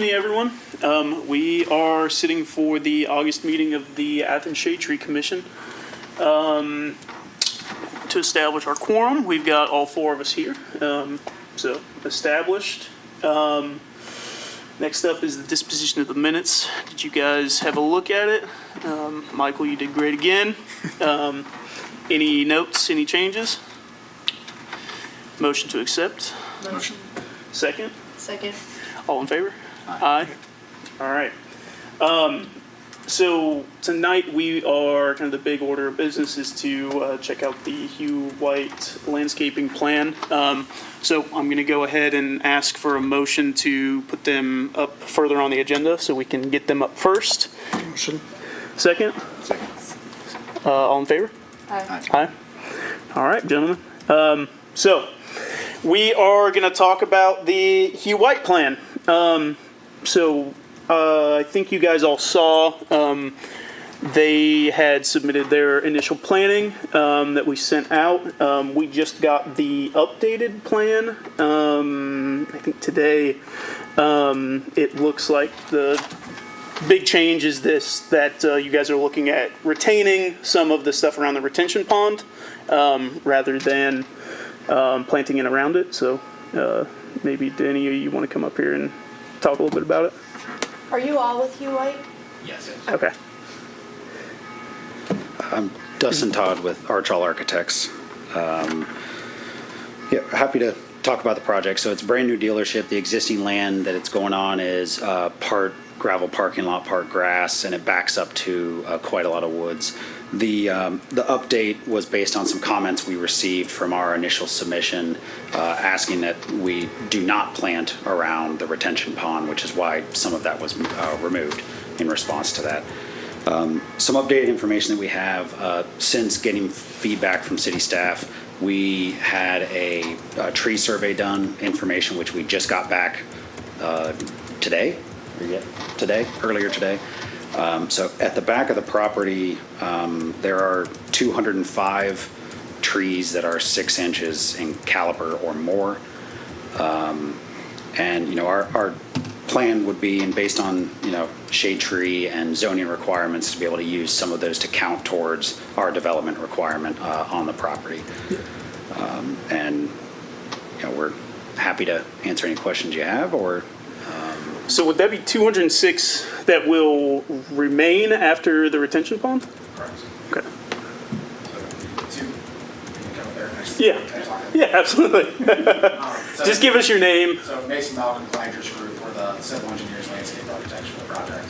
evening, everyone. We are sitting for the August meeting of the Athens Shade Tree Commission. To establish our quorum, we've got all four of us here. So established. Next up is the disposition of the minutes. Did you guys have a look at it? Michael, you did great again. Any notes, any changes? Motion to accept? Motion. Second? Second. All in favor? Aye. All right. So tonight we are, kind of the big order of business is to check out the Hugh White landscaping plan. So I'm going to go ahead and ask for a motion to put them up further on the agenda so we can get them up first. Motion. Second? Second. All in favor? Aye. Aye. All right, gentlemen. So we are going to talk about the Hugh White plan. I think you guys all saw they had submitted their initial planning that we sent out. We just got the updated plan. I think today it looks like the big change is that you guys are looking at retaining some of the stuff around the retention pond rather than planting in around it. So maybe do any of you want to come up here and talk a little bit about it? Are you all with Hugh White? Yes. Okay. I'm Dustin Todd with Archall Architects. Happy to talk about the project. So it's a brand new dealership. The existing land that it's going on is part gravel parking lot, part grass, and it backs up to quite a lot of woods. The update was based on some comments we received from our initial submission asking that we do not plant around the retention pond, which is why some of that was removed in response to that. Some updated information that we have since getting feedback from city staff, we had a tree survey done, information which we just got back earlier today. So at the back of the property, there are 205 trees that are 6 inches in caliber or more. And, our plan would be, and based on, shade tree and zoning requirements, to be able to use some of those to count towards our development requirement on the property. And, we're happy to answer any questions you have, or... So would that be 206 that will remain after the retention pond? Correct. Okay. So, come there next. Yeah. Yeah, absolutely. So, Just give us your name. So Mason Malcolm Planters Group, we're the civil engineers, landscape architects for the project.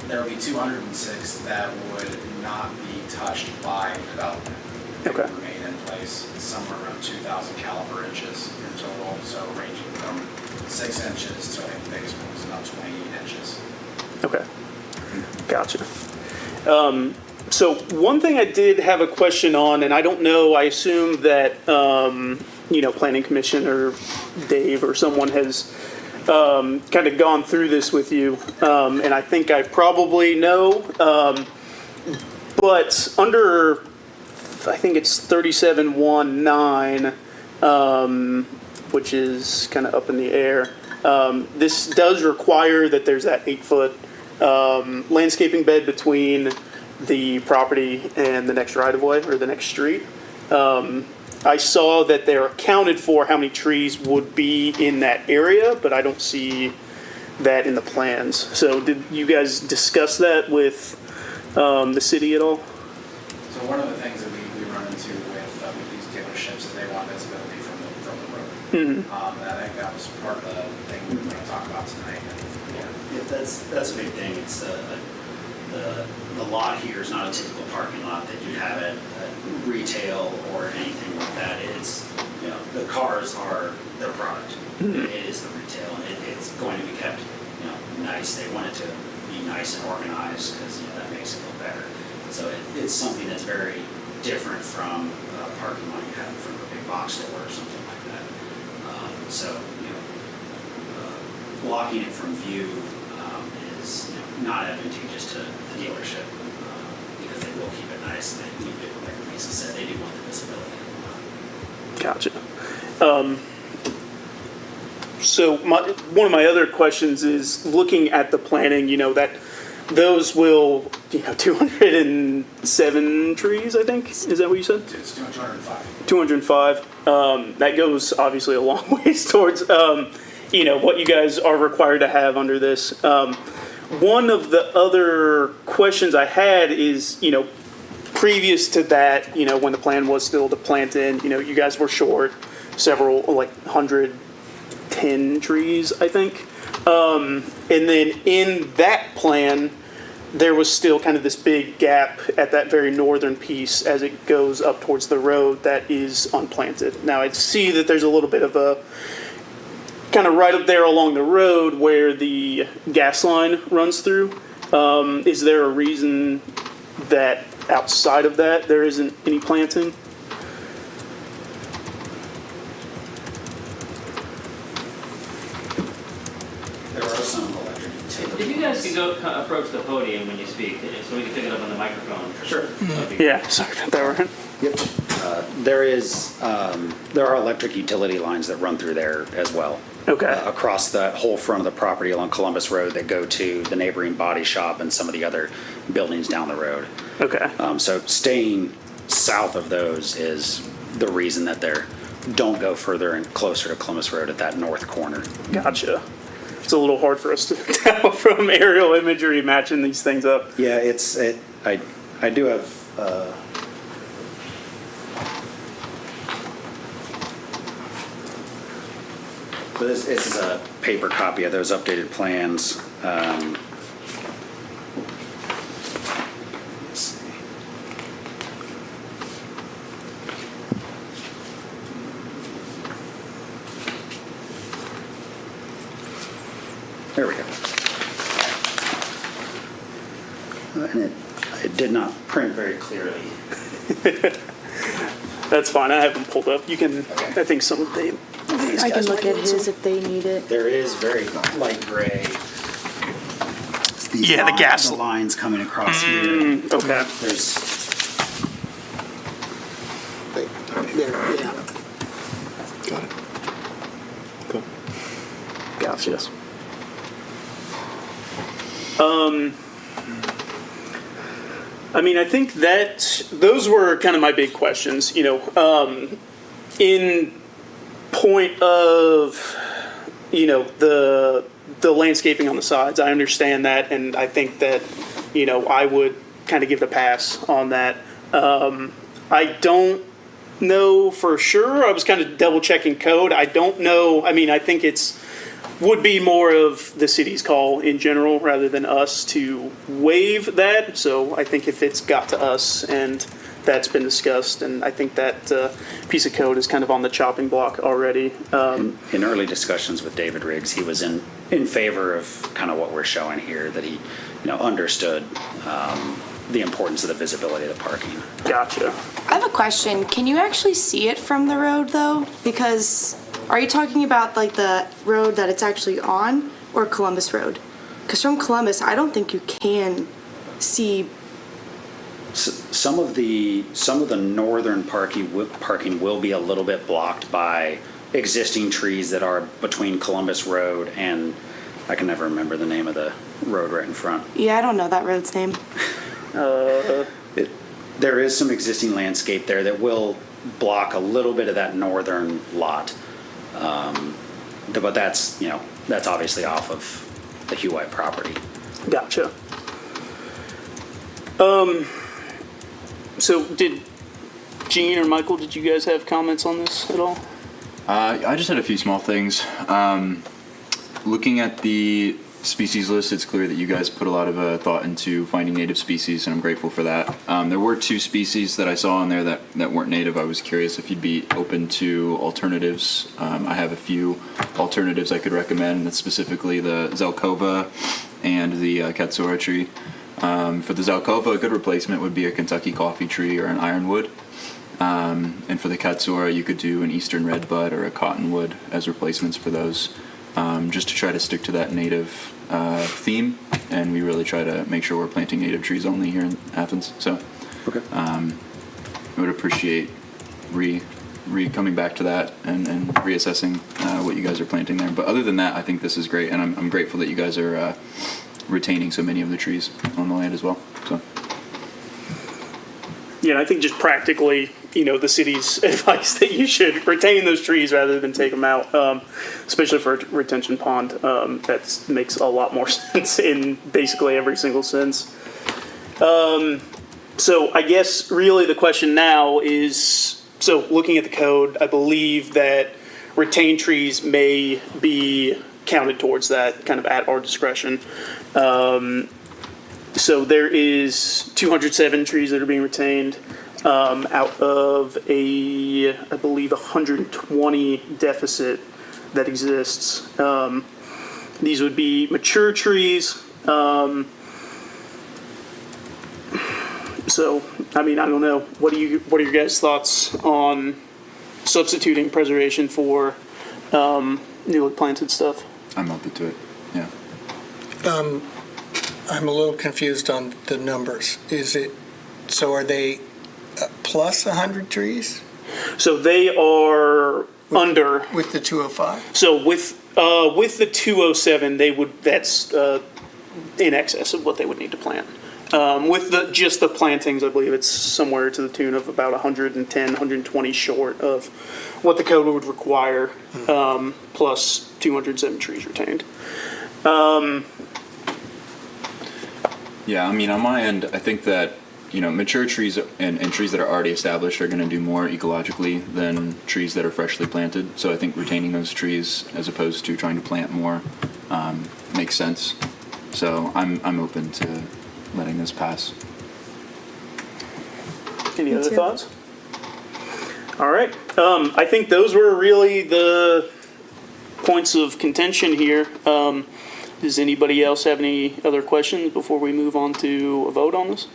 There will be 206 that would not be touched by development. They would Okay. remain in place somewhere around 2,000 caliber inches in total, so ranging from 6 inches to, I think the biggest one was about 28 inches. Okay. Gotcha. So one thing I did have a question on, and I don't know, I assume that, Planning Commission or Dave or someone has kind of gone through this with you, and I think I probably know, but under, I think it's 3719, which is kind of up in the air. This does require that there's that 8-foot landscaping bed between the property and the next right-of-way or the next street. I saw that they're accounted for how many trees would be in that area, but I don't see that in the plans. So did you guys discuss that with the city at all? So one of the things that we run into with these dealerships is they want visibility from the road. Mm-hmm. And I think that was part of the thing we were going to talk about tonight. Yeah, that's a big thing. It's the lot here is not a typical parking lot that you have at retail or anything like that. It's, the cars are their product. Mm-hmm. It is the retail, and it's going to be kept, nice. They want it to be nice and organized because that makes it look better. So it's something that's very different from parking lot you have from a big box store or something like that. Blocking it from view is not advantageous to the dealership because they will keep it nice, and they, like Lisa said, they do want the visibility. Gotcha. So one of my other questions is looking at the planning, that those will, 207 trees, I think. Is that what you said? It's 205. 205. That goes obviously a long ways towards, what you guys are required to have under this. One of the other questions I had is, previous to that, when the plan was still to plant in, you guys were short several, 110 trees, I think. And then in that plan, there was still kind of this big gap at that very northern piece as it goes up towards the road that is unplanted. Now I see that there's a little bit of a kind of right up there along the road where the gas line runs through. Is there a reason that outside of that there isn't any planting? There are some electric utilities. If you guys could go approach the podium when you speak, so we can pick it up on the microphone. Sure. Yeah, sorry about that, Ryan. Yep. There are electric utility lines that run through there as well. Okay. Across the whole front of the property along Columbus Road that go to the neighboring body shop and some of the other buildings down the road. Okay. So staying south of those is the reason that they're don't go further and closer to Columbus Road at that north corner. Gotcha. It's a little hard for us to tell from aerial imagery matching these things up. Yeah, I do have. So this is a paper copy of those updated plans. Let's see. There we go. And it did not print very clearly. That's fine. I have them pulled up. You can. I think some of these I guys can look might at need his some. if they need it. There is very light gray. These Yeah, the gas- the lines coming across here. Okay. There's There, yeah. Got it. Cool. Gotcha. I mean, I think that those were kind of my big questions. In point of, the landscaping on the sides. I understand that, and I think that, I would kind of give it a pass on that. I don't know for sure. I was kind of double checking code. I don't know. I mean, I think would be more of the city's call in general rather than us to waive that. So I think if it's got to us and that's been discussed, and I think that piece of code is kind of on the chopping block already. in early discussions with David Riggs, he was in favor of kind of what we're showing here, that he, understood the importance of the visibility of the parking. Gotcha. I have a question. Can you actually see it from the road though? Because are you talking about like the road that it's actually on or Columbus Road? Because from Columbus, I don't think you can see. Some of the northern parking will be a little bit blocked by existing trees that are between Columbus Road and I can never remember the name of the road right in front. Yeah, I don't know that road's name. There is some existing landscape there that will block a little bit of that northern lot, but that's obviously off of the Hugh White property. Gotcha. So did Gene or Michael, did you guys have comments on this at all? I just had a few small things. Looking at the species list, it's clear that you guys put a lot of thought into finding native species, and I'm grateful for that. There were 2 species that I saw in there that weren't native. I was curious if you'd be open to alternatives. I have a few alternatives I could recommend, and that's specifically the Zelkova and the Katsura tree. For the Zelkova, a good replacement would be a Kentucky coffee tree or an ironwood. And for the Katsura, you could do an eastern redbud or a cottonwood as replacements for those, just to try to stick to that native theme. And we really try to make sure we're planting native trees only here in Athens. So Okay. I would appreciate coming back to that and reassessing what you guys are planting there. But other than that, I think this is great, and I'm grateful that you guys are retaining so many of the trees on the land as well. So. Yeah, and I think just practically, the city's advice that you should retain those trees rather than take them out, especially for a retention pond. That makes a lot more sense in basically every single sense. So I guess really the question now is, so looking at the code, I believe that retained trees may be counted towards that kind of at our discretion. So there is 207 trees that are being retained out of I believe 120 deficit that exists. These would be mature trees. So, I mean, I don't know. What are your guys' thoughts on substituting preservation for newly planted stuff? I'm open to it. Yeah. I'm a little confused on the numbers. So are they plus 100 trees? So they are under. With the 205? So with the 207, that's in excess of what they would need to plant. With just the plantings, I believe it's somewhere to the tune of about 110, 120 short of what the code would require, plus 207 trees retained. Yeah, I mean, on my end, I think that, mature trees and trees that are already established are going to do more ecologically than trees that are freshly planted. So I think retaining those trees as opposed to trying to plant more makes sense. So I'm open to letting this pass. Any Me other too. thoughts? All right. I think those were really the points of contention here. Does anybody else have any other questions before we move on to a vote on this?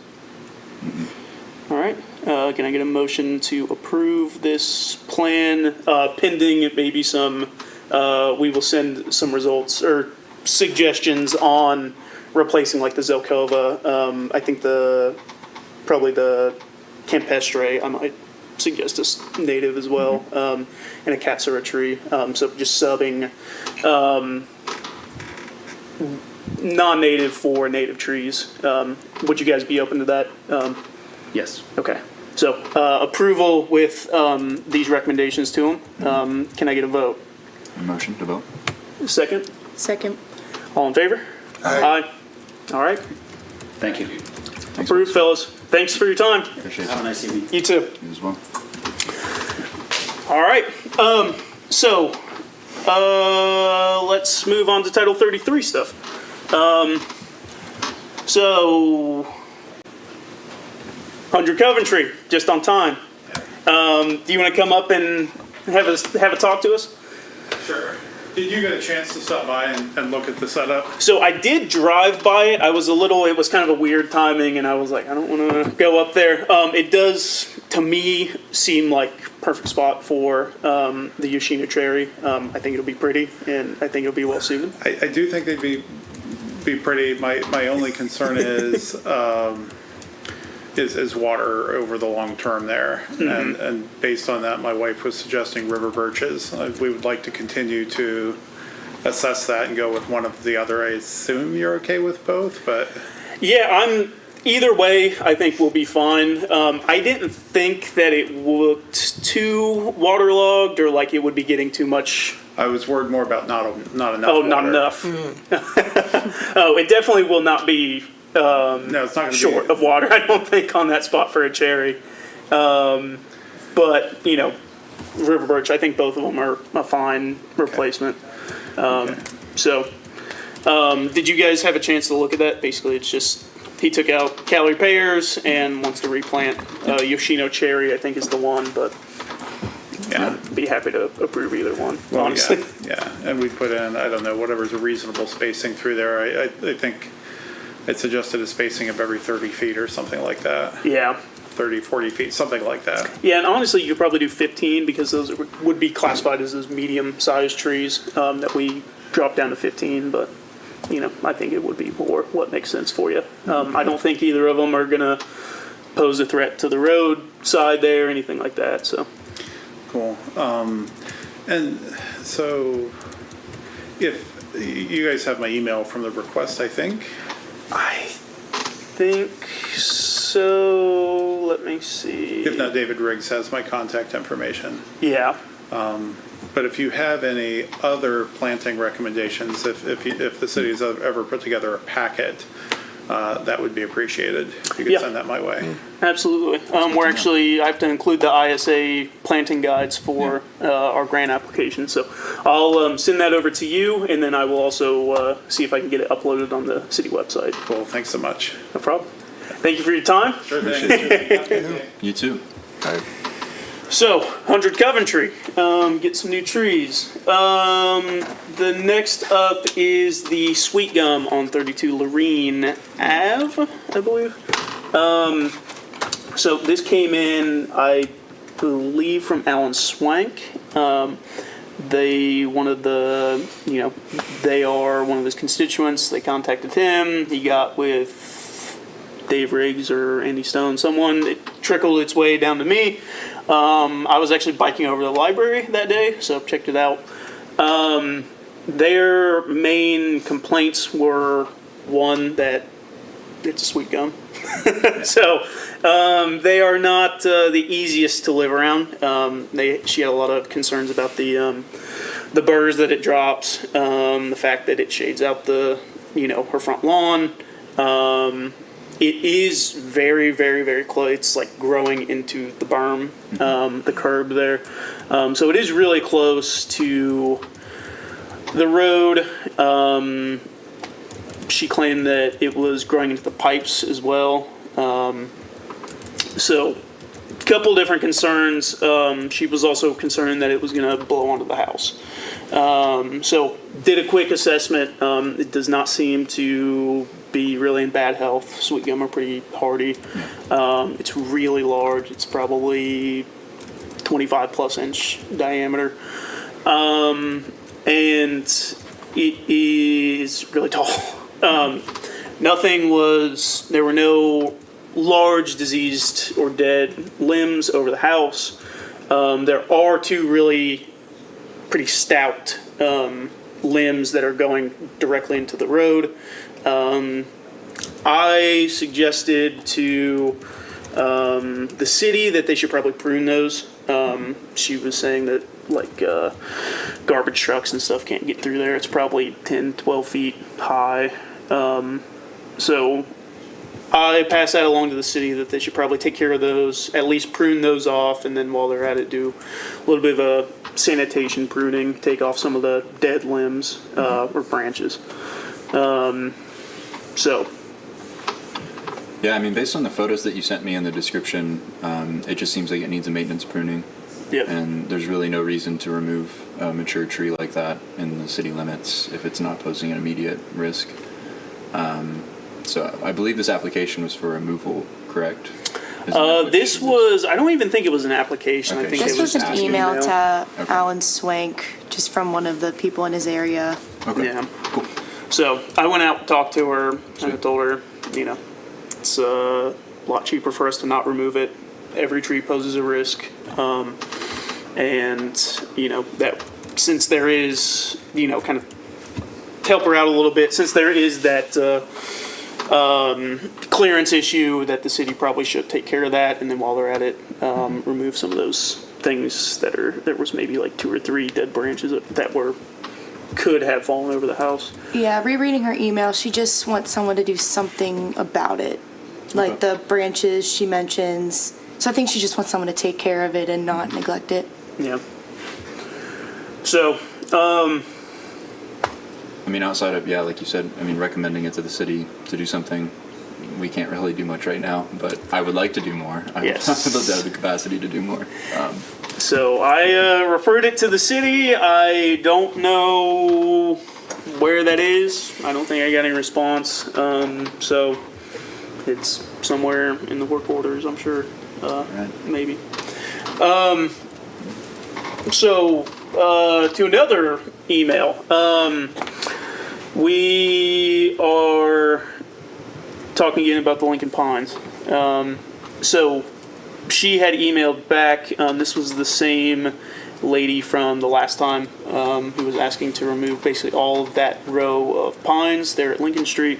All right. Can I get a motion to approve this plan pending maybe some, we will send some results or suggestions on replacing like the Zelkova. I think probably the Campestre, I might suggest as native as well, and a Katsura tree. So just subbing non-native for native trees. Would you guys be open to that? Yes. Okay. So approval with these recommendations to them. Can I get a vote? Motion to vote. Second? Second. All in favor? Aye. All right. Thank you. Thanks. Approved, fellas. Thanks for your time. Appreciate Have a it. nice evening. You too. You as well. All right. So let's move on to Title 33 stuff. So 100 Coventry, just on time. Do you want to come up and have a talk to us? Sure. Did you get a chance to stop by and look at the setup? So I did drive by it. It was kind of a weird timing, and I was like, I don't want to go up there. It does, to me, seem like perfect spot for the Yoshino cherry. I think it'll be pretty, and I think it'll be well suited. I do think they'd be pretty. My only concern is water over the long term there, and based on that, my wife was suggesting river birches. We would like to continue to assess that and go with one of the other. I assume you're okay with both, but Yeah, either way, I think we'll be fine. I didn't think that it looked too waterlogged or like it would be getting too much. I was worried more about not enough. Oh, not water. enough. Oh, it definitely will not be No, it's not going to short be of water, I don't think, on that spot for a cherry. But, river birch, I think both of them are a fine replacement. So, did you guys have a chance to look at that? Basically, it's just, he took out Calorie pears and wants to replant Yoshino cherry, I think is the one, but Yeah. I'd be happy to approve either one, Well, honestly. yeah, and we put in, I don't know, whatever's a reasonable spacing through there. I think it suggested a spacing of every 30 feet or something like that. Yeah. 30, 40 feet, something like that. Yeah, and honestly, you could probably do 15 because those would be classified as those medium-sized trees that we dropped down to 15. But I think it would be more what makes sense for you. I don't think either of them are gonna pose a threat to the road side there or anything like that. So Cool. And so if you guys have my email from the request, I think. I think so. Let me see. If not, David Riggs has my contact information. Yeah. But if you have any other planting recommendations, if the city has ever put together a packet, that would be appreciated. If you could Yeah. send that my way. Absolutely. We're actually, I have to include the ISA planting guides for our grant application. So I'll send that over to you, and then I will also see if I can get it uploaded on the city website. Cool. Thanks so much. No problem. Thank you for your time. Sure thing. You too. So, 100 Coventry, get some new trees. The next up is the Sweet Gum on 32 Lorene Ave, I believe. So this came in, I believe, from Alan Swank. They wanted they are one of his constituents. They contacted him. He got with Dave Riggs or Andy Stone, someone. It trickled its way down to me. I was actually biking over to the library that day, so checked it out. Their main complaints were, one, that it's a sweet gum. So they are not the easiest to live around. She had a lot of concerns about the burrs that it drops, the fact that it shades out her front lawn. It is very, very, very close. It's like growing into the berm, the curb there. So it is really close to the road. She claimed that it was growing into the pipes as well. So a couple different concerns. She was also concerned that it was going to blow onto the house. So did a quick assessment. It does not seem to be really in bad health. Sweet gum are pretty hardy. It's really large. It's probably 25 plus inch diameter. And it is really tall. There were no large diseased or dead limbs over the house. There are two really pretty stout limbs that are going directly into the road. I suggested to the city that they should probably prune those. She was saying that garbage trucks and stuff can't get through there. It's probably 10, 12 feet high. So I passed that along to the city that they should probably take care of those, at least prune those off, and then while they're at it, do a little bit of a sanitation pruning, take off some of the dead limbs or branches. Yeah, I mean, based on the photos that you sent me and the description, it just seems like it needs a maintenance pruning. Yep. And there's really no reason to remove a mature tree like that in the city limits if it's not posing an immediate risk. So I believe this application was for removal, correct? I don't even think it was an application. Okay. I think This it was was an just email to Okay. Alan Swank, just from one of the people in his area. Okay. Yeah. Cool. So I went out and talked to her, and I told her, it's a lot cheaper for us to not remove it. Every tree poses a risk. And, that since there is, kind of to help her out a little bit, since there is that clearance issue, that the city probably should take care of that. And then while they're at it, remove some of those things there was maybe like 2 or 3 dead branches that could have fallen over the house. Yeah, rereading her email, she just wants someone to do something about it. Like the branches she mentions. So I think she just wants someone to take care of it and not neglect it. Yeah. So, I mean, outside of, like you said, recommending it to the city to do something, we can't really do much right now, but I would like to do more. Yes. I would love to have the capacity to do more. So I referred it to the city. I don't know where that is. I don't think I got any response. So it's somewhere in the work orders, I'm sure. Maybe. So to another email. We are talking again about the Lincoln Pines. So she had emailed back. This was the same lady from the last time who was asking to remove basically all of that row of pines there at Lincoln Street.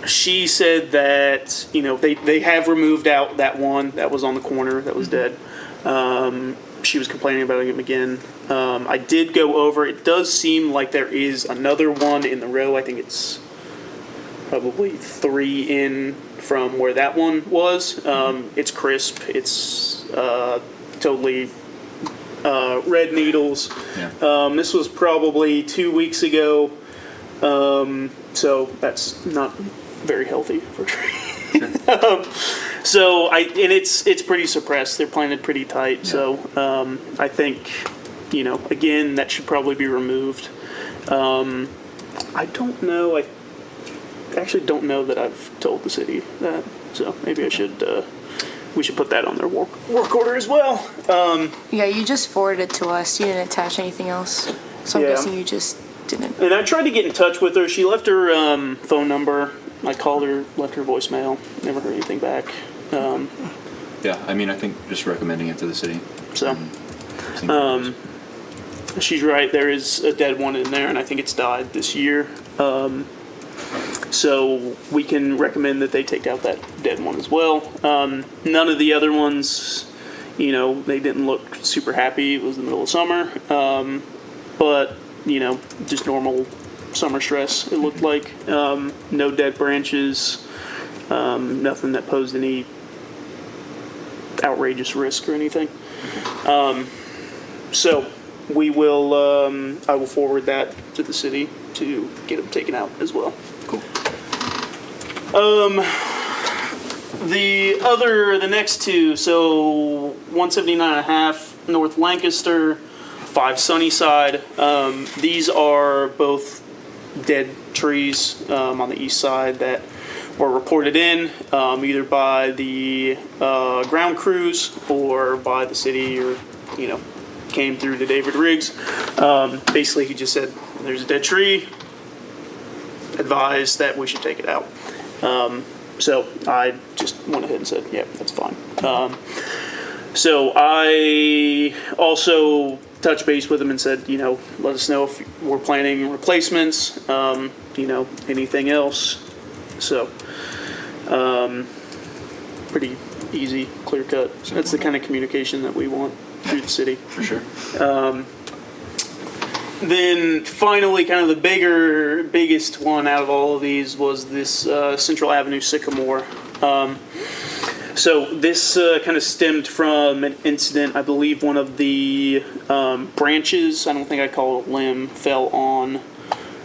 She said that, they have removed out that one that was on the corner that was dead. She was complaining about him again. I did go over. It does seem like there is another one in the row. I think it's probably 3 in from where that one was. It's crisp. It's totally red needles. Yeah. This was probably 2 weeks ago. So that's not very healthy for tree. It's pretty suppressed. They're planted pretty tight. Yeah. So I think, again, that should probably be removed. I don't know. I actually don't know that I've told the city that. So maybe I should. We should put that on their work order as well. Yeah, you just forwarded it to us. You didn't attach anything else. So I'm Yeah. guessing you just didn't. And I tried to get in touch with her. She left her phone number. I called her, left her voicemail. Never heard anything back. Yeah, I mean, I think just recommending it to the city. So, Seems she's right. There is a dead one in there, and I think it's died this year. So we can recommend that they take out that dead one as well. None of the other ones, they didn't look super happy. It was the middle of summer. But, just normal summer stress, it looked like. No dead branches, nothing that posed any outrageous risk or anything. So we will, I will forward that to the city to get them taken out as well. cool. The next two, so 179.5 North Lancaster, 5 Sunnyside. These are both dead trees on the east side that were reported in either by the ground crews or by the city, or came through to David Riggs. Basically, he just said, "There's a dead tree. Advised that we should take it out." So I just went ahead and said, "Yeah, that's fine." So I also touched base with him and said, let us know if we're planning replacements, anything else. So, pretty easy, clear cut. So that's the kind of communication that we want through the city. For sure. Then finally, kind of the biggest one out of all of these was this Central Avenue sycamore. So this kind of stemmed from an incident. I believe one of the branches, I don't think I'd call it a limb, fell on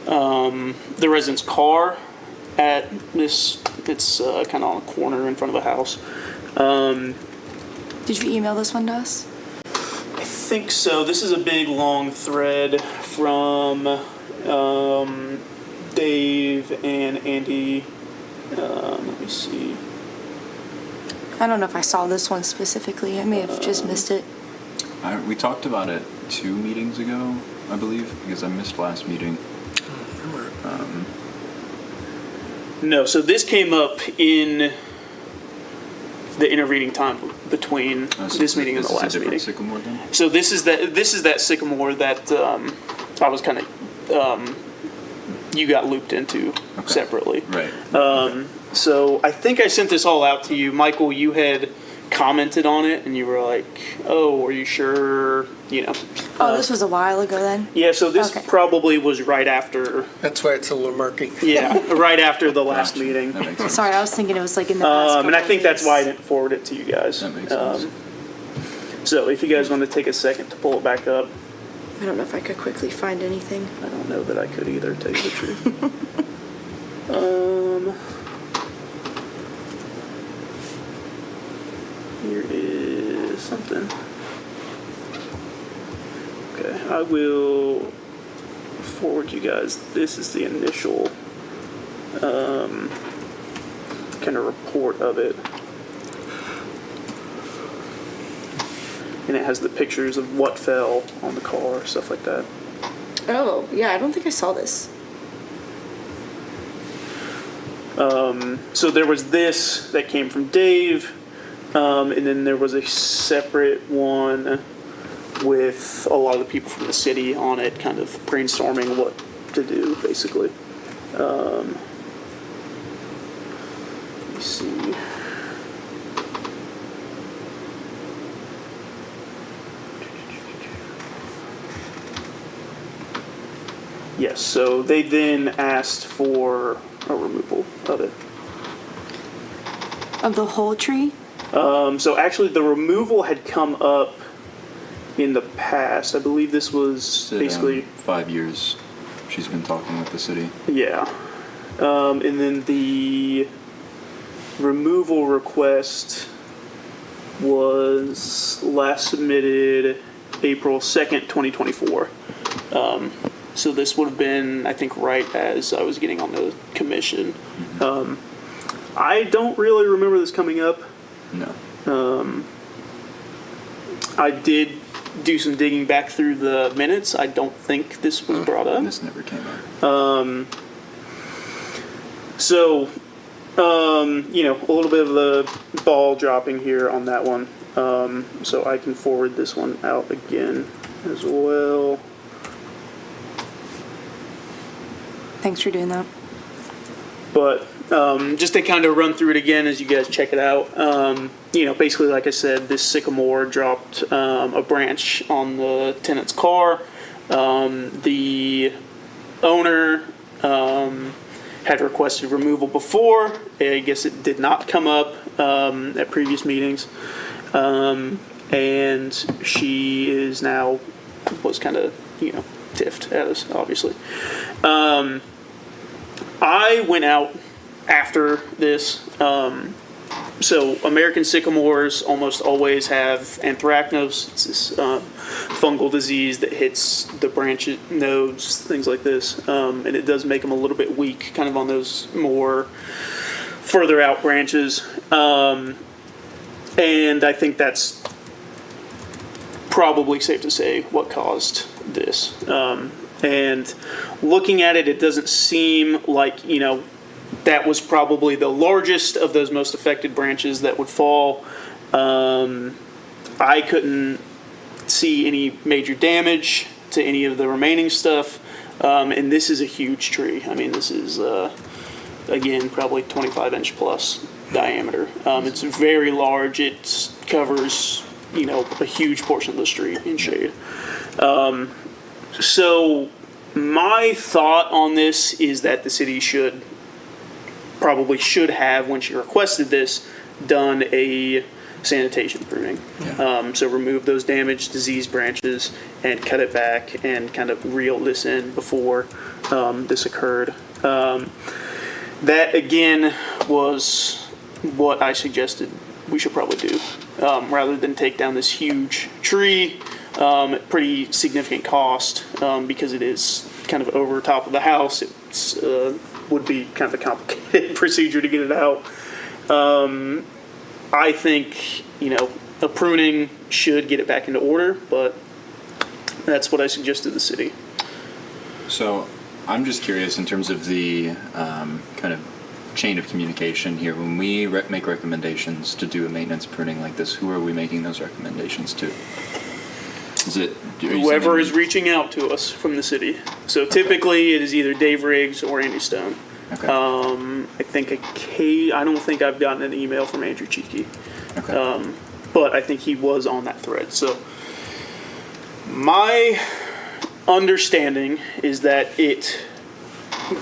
the resident's car at this, it's kind of on a corner in front of a house. Did you email this one to us? I think so. This is a big long thread from Dave and Andy. Let me see. I don't know if I saw this one specifically. I may have just missed it. We talked about it 2 meetings ago, I believe, because I missed last meeting. No, so this came up in the intervening time between this meeting and the last meeting. Sycamore then? So this is that sycamore that I was kind of you got looped into separately. Right. So I think I sent this all out to you, Michael. You had commented on it, and you were like, "Oh, are you sure?" Oh, this was a while ago then? Yeah. So this Okay. probably was right after. That's why it's a little murky. Yeah, right after the last Gotcha. meeting. That makes sense. Sorry, I was thinking it was like in the past And I couple think that's days. why I didn't forward it to you guys. That makes sense. So if you guys want to take a second to pull it back up, I don't know if I could quickly find anything. I don't know that I could either, tell you the truth. Here is something. Okay, I will forward you guys. This is the initial kind of report of it. And it has the pictures of what fell on the car, stuff like that. Oh, yeah, I don't think I saw this. So there was this that came from Dave. And then there was a separate one with a lot of the people from the city on it, kind of brainstorming what to do, basically. Let me see. Yes, so they then asked for a removal of it. Of the whole tree? So actually, the removal had come up in the past. I believe this was basically 5 years she's been talking with the city. yeah. And then the removal request was last submitted April 2nd, 2024. So this would have been, I think, right as I was getting on the commission. I don't really remember this coming up. No. I did do some digging back through the minutes. I don't think this was brought up. This never came up. So, a little bit of the ball dropping here on that one. So I can forward this one out again as well. Thanks for doing that. But just to kind of run through it again as you guys check it out, basically, like I said, this sycamore dropped a branch on the tenant's car. The owner had requested removal before. I guess it did not come up at previous meetings. And she is now, was kind of, tiffed at us, obviously. I went out after this. So American sycamores almost always have anthracnose. It's this fungal disease that hits the branch nodes, things like this. And it does make them a little bit weak, kind of on those more further out branches. And I think that's probably safe to say what caused this. And looking at it, it doesn't seem like, that was probably the largest of those most affected branches that would fall. I couldn't see any major damage to any of the remaining stuff. And this is a huge tree. I mean, this is, again, probably 25-inch plus diameter. It's very large. It covers, a huge portion of the street in shade. So my thought on this is that the city should have, when she requested this, done a sanitation pruning. Yeah. So remove those damaged, diseased branches and cut it back and kind of reel this in before this occurred. That, again, was what I suggested we should probably do. Rather than take down this huge tree at pretty significant cost, because it is kind of over top of the house. It's would be kind of a complicated procedure to get it out. I think, a pruning should get it back into order, but that's what I suggested to the city. So I'm just curious in terms of the kind of chain of communication here. When we make recommendations to do a maintenance pruning like this, who are we making those recommendations to? Is it Whoever is reaching out to us from the city. So typically it is either Dave Riggs or Andy Stone. Okay. I don't think I've gotten an email from Andrew Cheeky. Okay. But I think he was on that thread. So my understanding is that it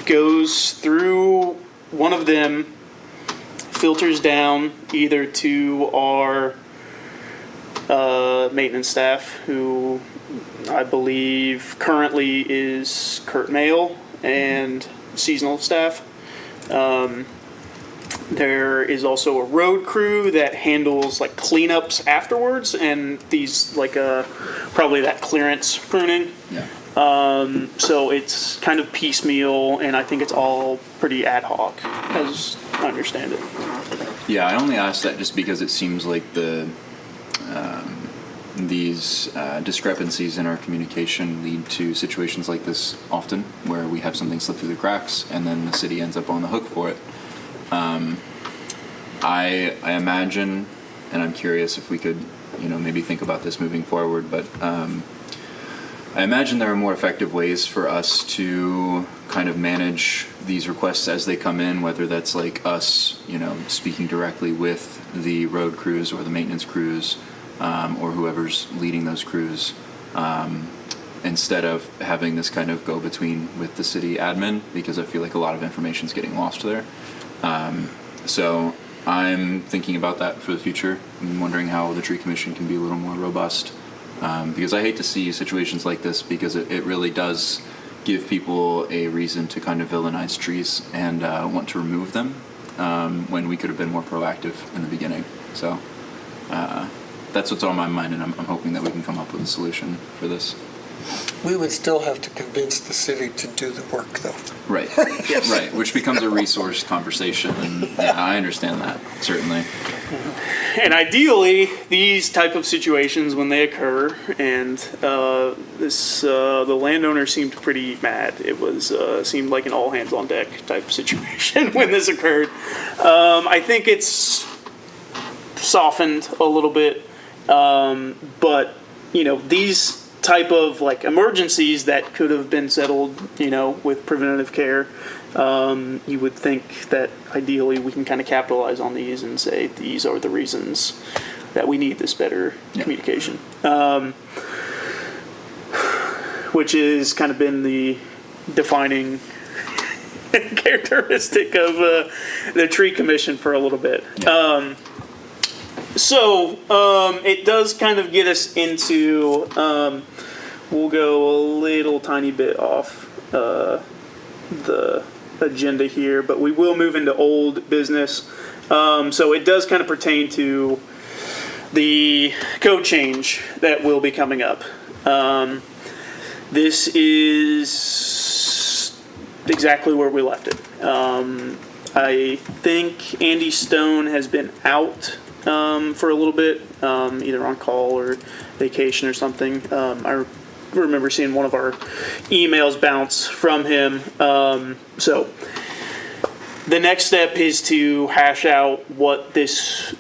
goes through one of them, filters down either to our maintenance staff, who I believe currently is Kurt Mail, and seasonal staff. There is also a road crew that handles like cleanups afterwards, and these probably that clearance pruning. Yeah. So it's kind of piecemeal, and I think it's all pretty ad hoc, as I understand it. Yeah, I only asked that just because it seems like these discrepancies in our communication lead to situations like this often, where we have something slip through the cracks and then the city ends up on the hook for it. I imagine, and I'm curious if we could, maybe think about this moving forward. But I imagine there are more effective ways for us to kind of manage these requests as they come in, whether that's like us, speaking directly with the road crews or the maintenance crews, or whoever's leading those crews, instead of having this kind of go-between with the city admin, because I feel like a lot of information is getting lost there. So I'm thinking about that for the future. I'm wondering how the tree commission can be a little more robust. Because I hate to see situations like this, because it really does give people a reason to kind of villainize trees and want to remove them, when we could have been more proactive in the beginning. So that's what's on my mind, and I'm hoping that we can come up with a solution for this. We would still have to convince the city to do the work, though. Right. Right, which becomes a resource conversation, and yeah, I understand that, certainly. And ideally, these type of situations, when they occur, and the landowner seemed pretty mad. It was seemed like an all hands on deck type situation when this occurred. I think it's softened a little bit, but these type of like emergencies that could have been settled, with preventative care. You would think that ideally we can kind of capitalize on these and say these are the reasons that we need this better communication, which has kind of been the defining characteristic of the tree commission for a little bit. So it does kind of get us into, we'll go a little tiny bit off the agenda here, but we will move into old business. So it does kind of pertain to the code change that will be coming up. This is exactly where we left it. I think Andy Stone has been out for a little bit, either on call or vacation or something. I remember seeing one of our emails bounce from him. So the next step is to hash out what this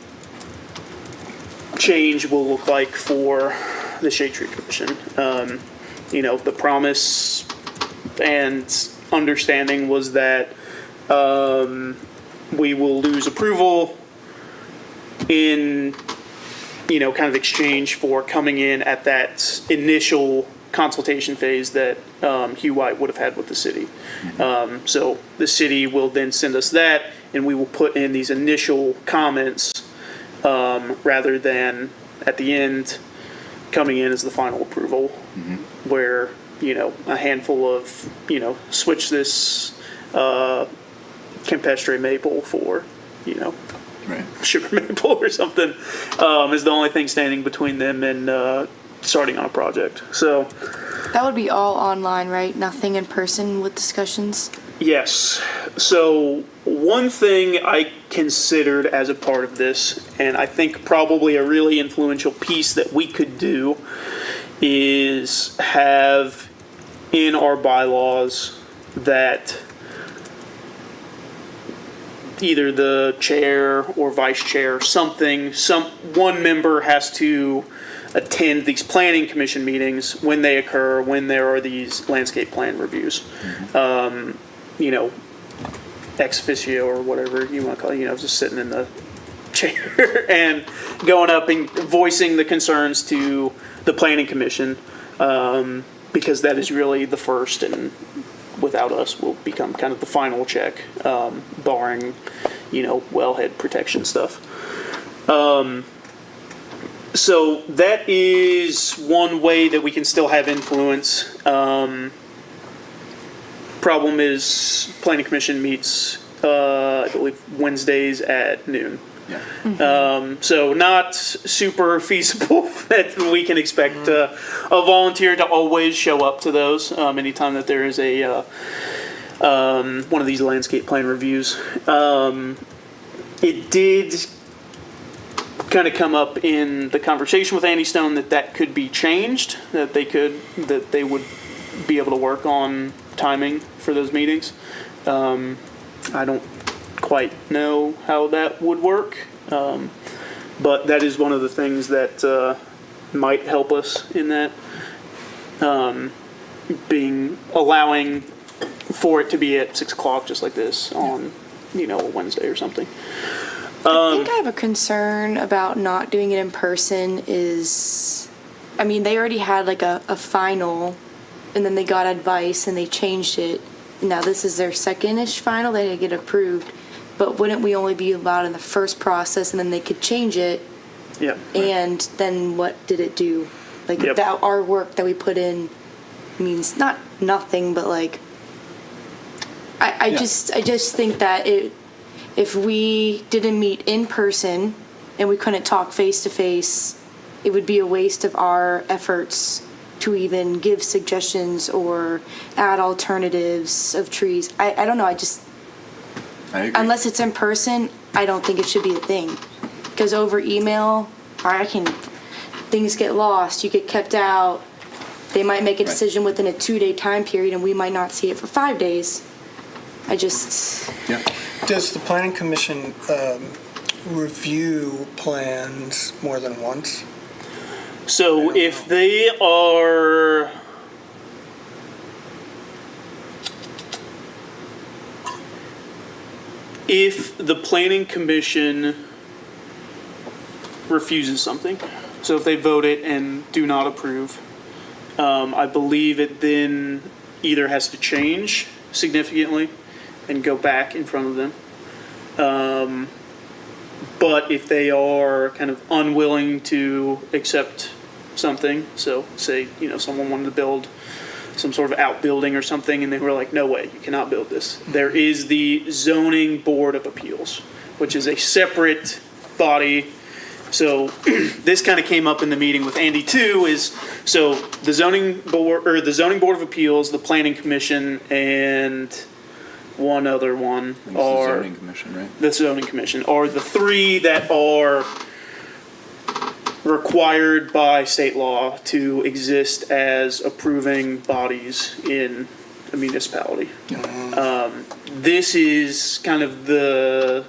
change will look like for the Shade Tree Commission. The promise and understanding was that we will lose approval in kind of exchange for coming in at that initial consultation phase that Hugh White would have had with the city. So the city will then send us that, and we will put in these initial comments rather than at the end coming in as the final approval, where a handful of switch this campestre maple for Right. sugar maple or something, is the only thing standing between them and starting on a project. So That would be all online, right? Nothing in person with discussions? yes. So one thing I considered as a part of this, and I think probably a really influential piece that we could do, is have in our bylaws that either the chair or vice chair, one member has to attend these planning commission meetings when they occur, when there are these landscape plan reviews. Ex officio or whatever you want to call it, just sitting in the chair and going up and voicing the concerns to the planning commission, because that is really the first, and without us will become kind of the final check, barring, wellhead protection stuff. So that is one way that we can still have influence. Problem is, planning commission meets, I believe, Wednesdays at noon. Yeah. So not super feasible that we can expect a volunteer to always show up to those anytime that there is a one of these landscape plan reviews. It did kind of come up in the conversation with Andy Stone that could be changed, that they would be able to work on timing for those meetings. I don't quite know how that would work, But that is one of the things that might help us in that, allowing for it to be at 6 o'clock just like this on, a Wednesday or something. I think I have a concern about not doing it in person is, they already had like a final, and then they got advice and they changed it. Now this is their second-ish final, they get approved. But wouldn't we only be allowed in the first process, and then they could change it? Yeah. And then what did it do? Like Yep. that, our work that we put in means not nothing, but like I just think that if we didn't meet in person and we couldn't talk face to face, it would be a waste of our efforts to even give suggestions or add alternatives of trees. I don't know. I agree. Unless it's in person, I don't think it should be a thing. Because over email, things get lost, you get kept out. They might make a decision within a 2-day time period, and we might not see it for 5 days. Yeah. Does the planning commission review plans more than once? So if they are, if the planning commission refuses something, so if they vote it and do not approve, I believe it then either has to change significantly and go back in front of them. But if they are kind of unwilling to accept something, so say, someone wanted to build some sort of outbuilding or something, and they were like, no way, you cannot build this. There is the Zoning Board of Appeals, which is a separate body. So this kind of came up in the meeting with Andy too, so the Zoning Board of Appeals, the Planning Commission, and one other one It's the are zoning commission, right? the Zoning Commission are the three that are required by state law to exist as approving bodies in a municipality. This is kind of the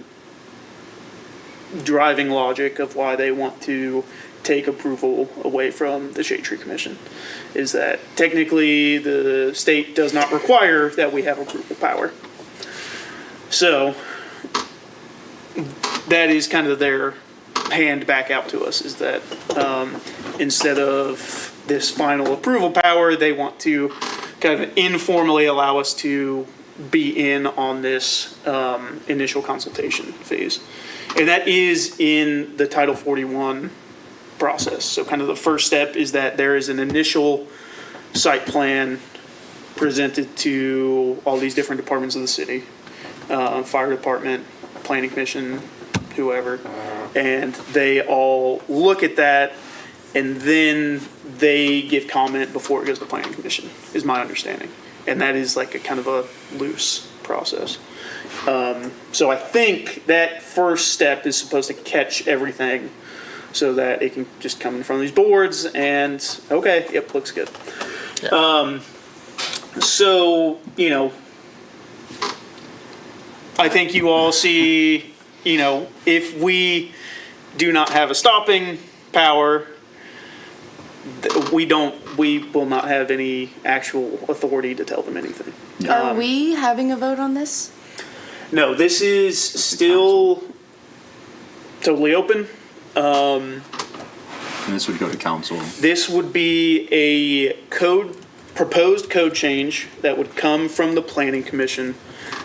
driving logic of why they want to take approval away from the Shade Tree Commission, is that technically the state does not require that we have approval power. So that is kind of their hand back out to us, is that instead of this final approval power, they want to kind of informally allow us to be in on this initial consultation phase. And that is in the Title 41 process. So kind of the first step is that there is an initial site plan presented to all these different departments of the city, fire department, planning commission, whoever, and they all look at that, and then they give comment before it goes to the planning commission, is my understanding. And that is like a kind of a loose process. So I think that first step is supposed to catch everything so that it can just come in front of these boards and, okay, yep, looks good. Yeah. So, I think you all see, if we do not have a stopping power, we will not have any actual authority to tell them anything. Are we having a vote on this? No, this is still totally open. And this would go to council. This would be a proposed code change that would come from the planning commission,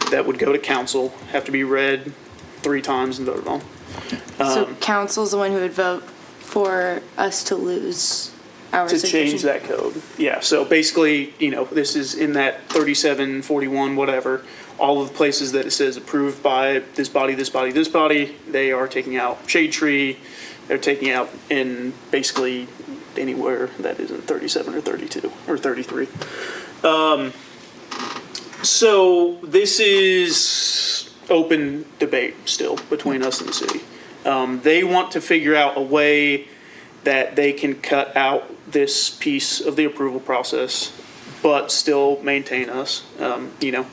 that would go to council, have to be read 3 times and voted on. So council's the one who would vote for us to lose our To subdivision? change that code. Yeah, so basically, this is in that 37, 41, whatever, all of the places that it says approved by this body, this body, this body, they are taking out shade tree, they're taking out in basically anywhere that isn't 37 or 32 or 33. So this is open debate still between us and the city. They want to figure out a way that they can cut out this piece of the approval process, but still maintain us. The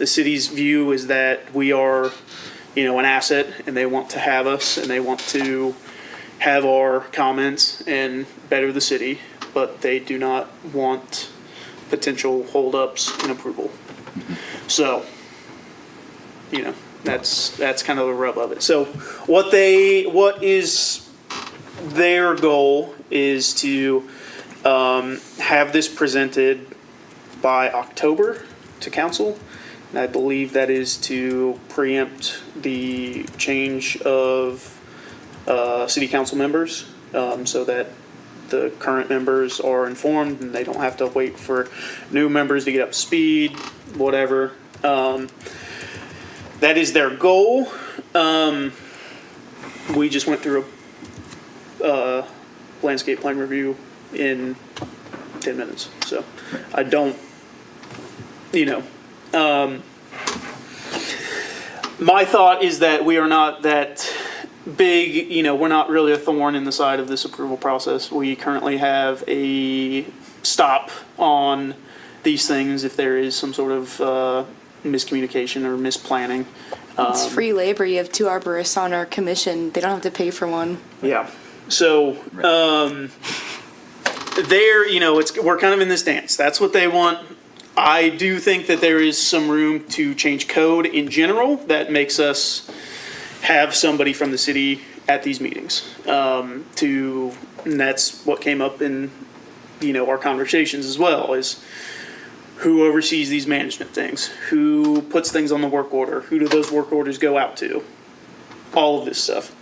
city's view is that we are, an asset, and they want to have us, and they want to, have our comments and better the city, but they do not want potential holdups in approval. So, that's kind of the rub of it. So what is their goal is to have this presented by October to council. And I believe that is to preempt the change of city council members, so that the current members are informed and they don't have to wait for new members to get up to speed, whatever. That is their goal. We just went through a landscape plan review in 10 minutes. So I don't, my thought is that we are not that big, we're not really a thorn in the side of this approval process. We currently have a stop on these things if there is some sort of miscommunication or misplanning. It's free labor. You have 2 arborists on our commission. They don't have to pay for one. Yeah. So, we're kind of in this dance. That's what they want. I do think that there is some room to change code in general that makes us have somebody from the city at these meetings. And that's what came up in, our conversations as well, is who oversees these management things, who puts things on the work order, who do those work orders go out to, all of this stuff.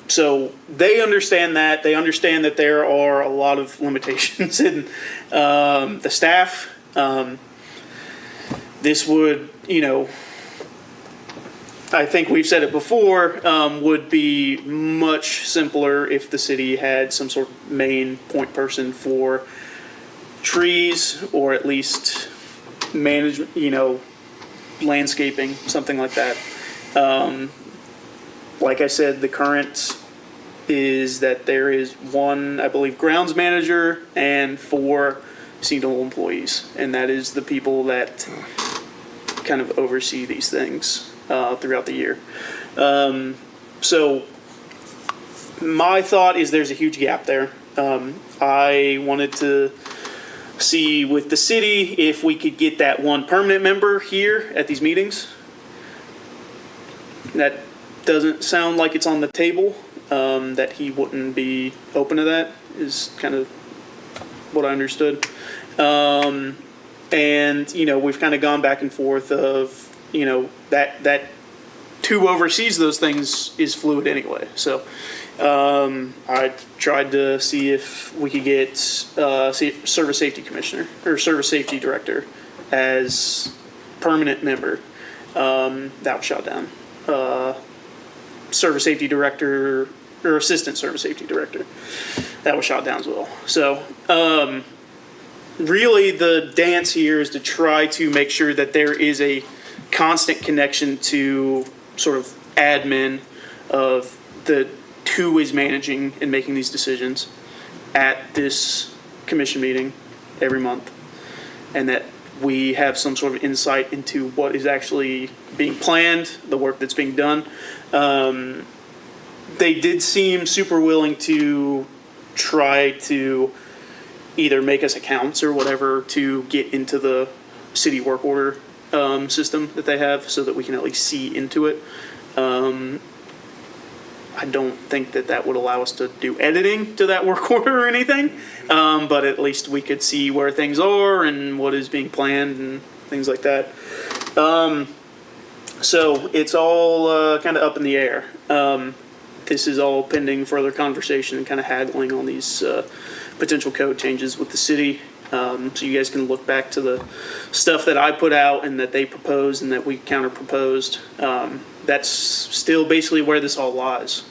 So they understand that. They understand that there are a lot of limitations in the staff. This would, I think we've said it before, would be much simpler if the city had some sort of main point person for trees, or at least management, landscaping, something like that. Like I said, the current is that there is 1, I believe, grounds manager and 4 seasonal employees, and that is the people that kind of oversee these things throughout the year. So my thought is there's a huge gap there. I wanted to see with the city if we could get that 1 permanent member here at these meetings. That doesn't sound like it's on the table, that he wouldn't be open to that, is kind of what I understood. And, we've kind of gone back and forth of, that who oversees those things is fluid anyway. So I tried to see if we could get service safety commissioner or service safety director as permanent member. That was shot down. Service safety director or assistant service safety director, that was shot down as well. So really the dance here is to try to make sure that there is a constant connection to sort of admin of the who is managing and making these decisions at this commission meeting every month, and that we have some sort of insight into what is actually being planned, the work that's being done. They did seem super willing to try to either make us accounts or whatever to get into the city work order system that they have, so that we can at least see into it. I don't think that would allow us to do editing to that work order or anything, but at least we could see where things are and what is being planned and things like that. So it's all kind of up in the air. This is all pending further conversation and kind of haggling on these potential code changes with the city. So you guys can look back to the stuff that I put out and that they proposed and that we counter proposed. That's still basically where this all lies.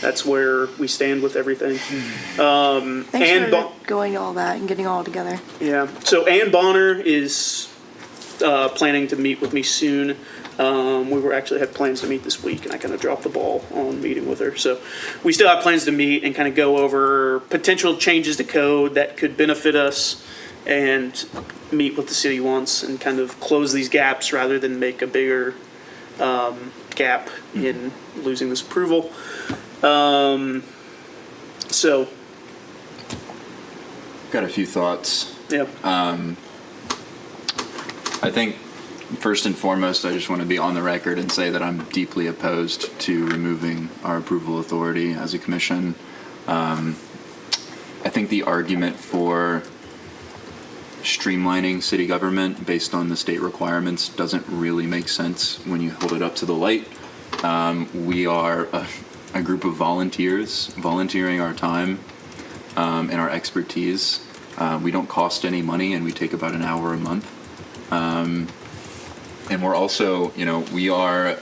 That's where we stand with everything. Thanks for going to all that and getting all together. Yeah. So Ann Bonner is planning to meet with me soon. We were actually had plans to meet this week, and I kind of dropped the ball on meeting with her. So we still have plans to meet and kind of go over potential changes to code that could benefit us, and meet with the city once and kind of close these gaps rather than make a bigger gap in losing this approval. So, Got a few thoughts. yeah. I think first and foremost, I just want to be on the record and say that I'm deeply opposed to removing our approval authority as a commission. I think the argument for streamlining city government based on the state requirements doesn't really make sense when you hold it up to the light. We are a group of volunteers volunteering our time and our expertise. We don't cost any money, and we take about an hour a month. And we're also, we are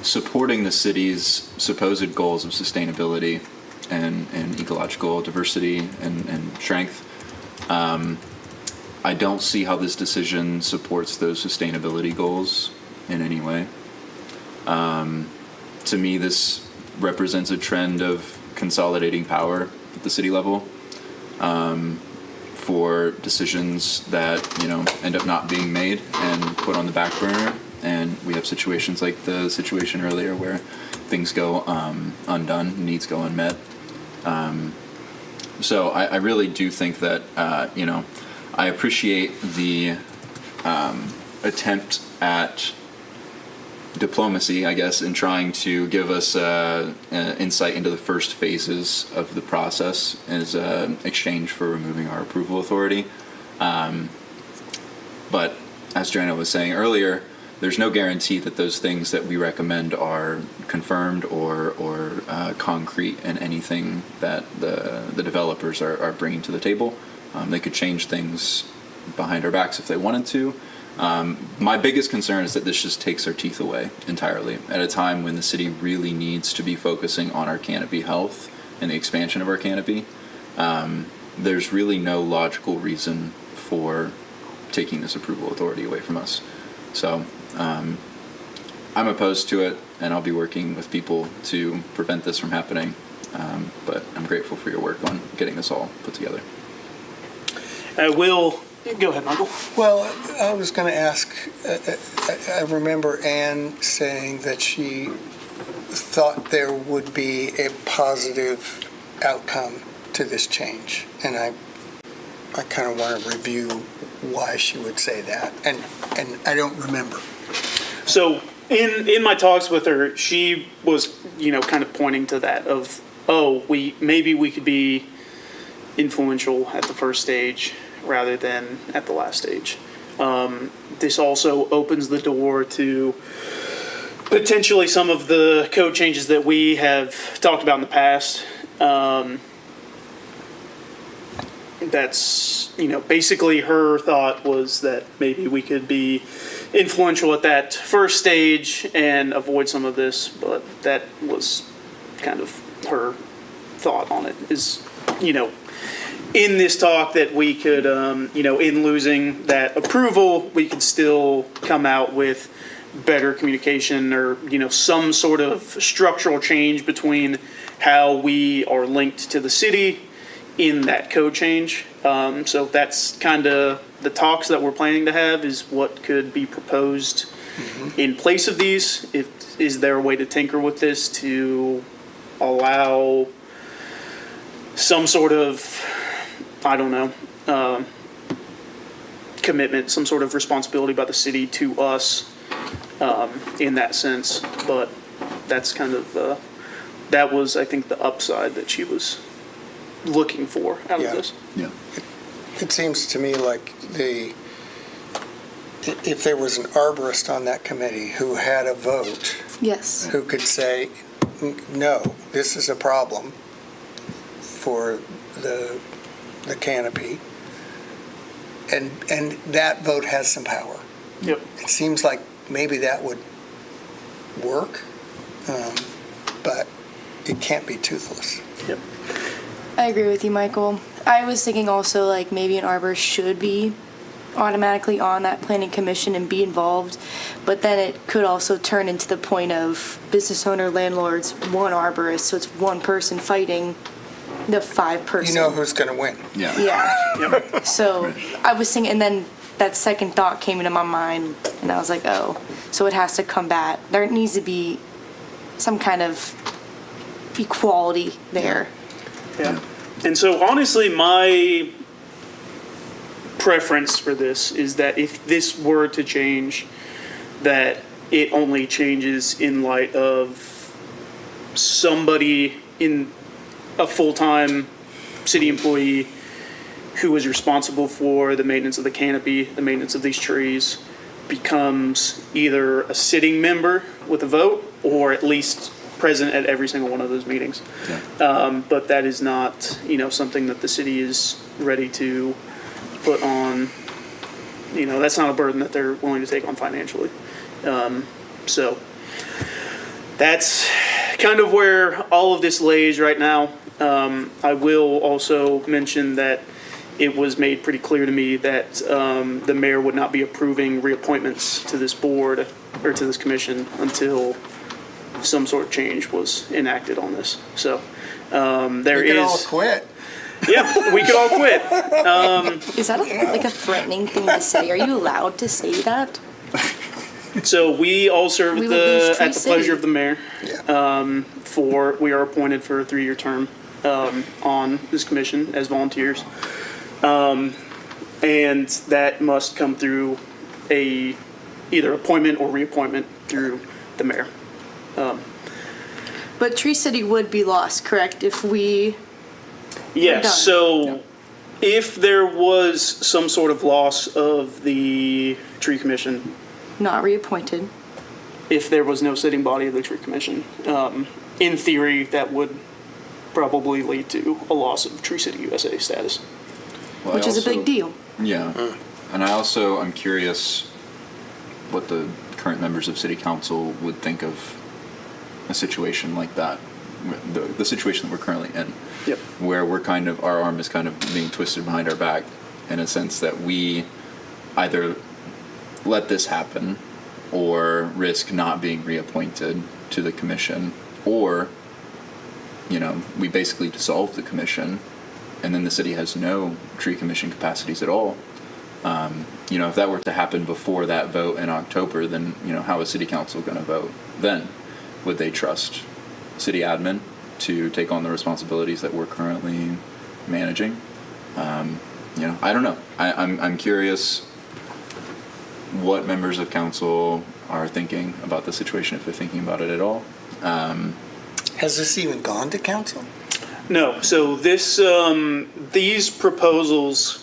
supporting the city's supposed goals of sustainability and ecological diversity and strength. I don't see how this decision supports those sustainability goals in any way. To me, this represents a trend of consolidating power at the city level for decisions that, end up not being made and put on the back burner. And we have situations like the situation earlier where things go undone, needs go unmet. So I really do think that, I appreciate the attempt at diplomacy, I guess, in trying to give us insight into the first phases of the process as an exchange for removing our approval authority. But as Joanna was saying earlier, there's no guarantee that those things that we recommend are confirmed or concrete in anything that the developers are bringing to the table. They could change things behind our backs if they wanted to. My biggest concern is that this just takes our teeth away entirely at a time when the city really needs to be focusing on our canopy health and the expansion of our canopy. There's really no logical reason for taking this approval authority away from us. So I'm opposed to it, and I'll be working with people to prevent this from happening. But I'm grateful for your work on getting this all put together. I will. Go ahead, Michael. Well, I was going to ask, I remember Anne saying that she thought there would be a positive outcome to this change. And I kind of want to review why she would say that. And I don't remember. So in my talks with her, she was, kind of pointing to that of, maybe we could be influential at the first stage rather than at the last stage. This also opens the door to potentially some of the code changes that we have talked about in the past. That's, basically her thought was that maybe we could be influential at that first stage and avoid some of this, but that was kind of her thought on it is, in this talk that we could, in losing that approval, we could still come out with better communication or, some sort of structural change between how we are linked to the city in that code change. So that's kind of the talks that we're planning to have is what could be proposed in place of these. Is there a way to tinker with this to allow some sort of, commitment, some sort of responsibility by the city to us in that sense. But that's kind of, that was, I think, the upside that she was looking for out of this. Yeah. It seems to me like if there was an arborist on that committee who had a vote, Yes. who could say, no, this is a problem for the canopy, and that vote has some power. Yep. It seems like maybe that would work, but it can't be toothless. Yep. I agree with you, Michael. I was thinking also like maybe an arborist should be automatically on that planning commission and be involved, but then it could also turn into the point of business owner, landlords, one arborist, so it's one person fighting the 5-person. You know who's going to win. Yeah. Yeah. So I was thinking, and then that second thought came into my mind, and I was like, oh, so it has to combat. There needs to be some kind of equality there. Yeah. And so honestly, my preference for this is that if this were to change, that it only changes in light of somebody in a full-time city employee who is responsible for the maintenance of the canopy, the maintenance of these trees, becomes either a sitting member with a vote or at least present at every single one of those meetings. But that is not, something that the city is ready to put on, that's not a burden that they're willing to take on financially. So that's kind of where all of this lays right now. I will also mention that it was made pretty clear to me that the mayor would not be approving reappointments to this board or to this commission until some sort of change was enacted on this. So there We could all is. quit. Yeah, we could all quit. Is that a threatening thing to say? Are you allowed to say that? So we all serve We would lose Tree at the pleasure City. of the mayor. Yeah. We are appointed for a 3-year term on this commission as volunteers. And that must come through either appointment or reappointment through the mayor. But Tree City would be lost, correct? If we done. Yes, so if there was some sort of loss of the tree commission, not reappointed. if there was no sitting body of the tree commission, in theory, that would probably lead to a loss of Tree City USA status. Well, Which is a big deal. Yeah. And I'm curious what the current members of city council would think of a situation like that, the situation that we're currently in, Yep. where our arm is kind of being twisted behind our back in a sense that we either let this happen or risk not being reappointed to the commission, or, we basically dissolve the commission and then the city has no tree commission capacities at all. If that were to happen before that vote in October, then, how is city council going to vote then? Would they trust city admin to take on the responsibilities that we're currently managing? I don't know. I'm curious what members of council are thinking about the situation, if they're thinking about it at all. Has this even gone to council? No, so these proposals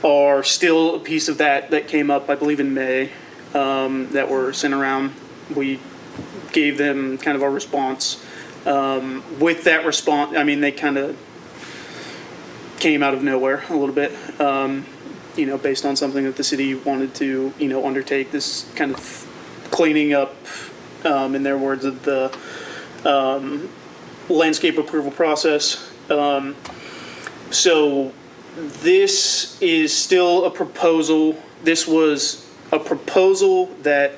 are still a piece of that came up, I believe, in May, that were sent around. We gave them kind of our response. With that response, they kind of came out of nowhere a little bit, based on something that the city wanted to, undertake, this kind of cleaning up, in their words, of the landscape approval process. So this is still a proposal. This was a proposal that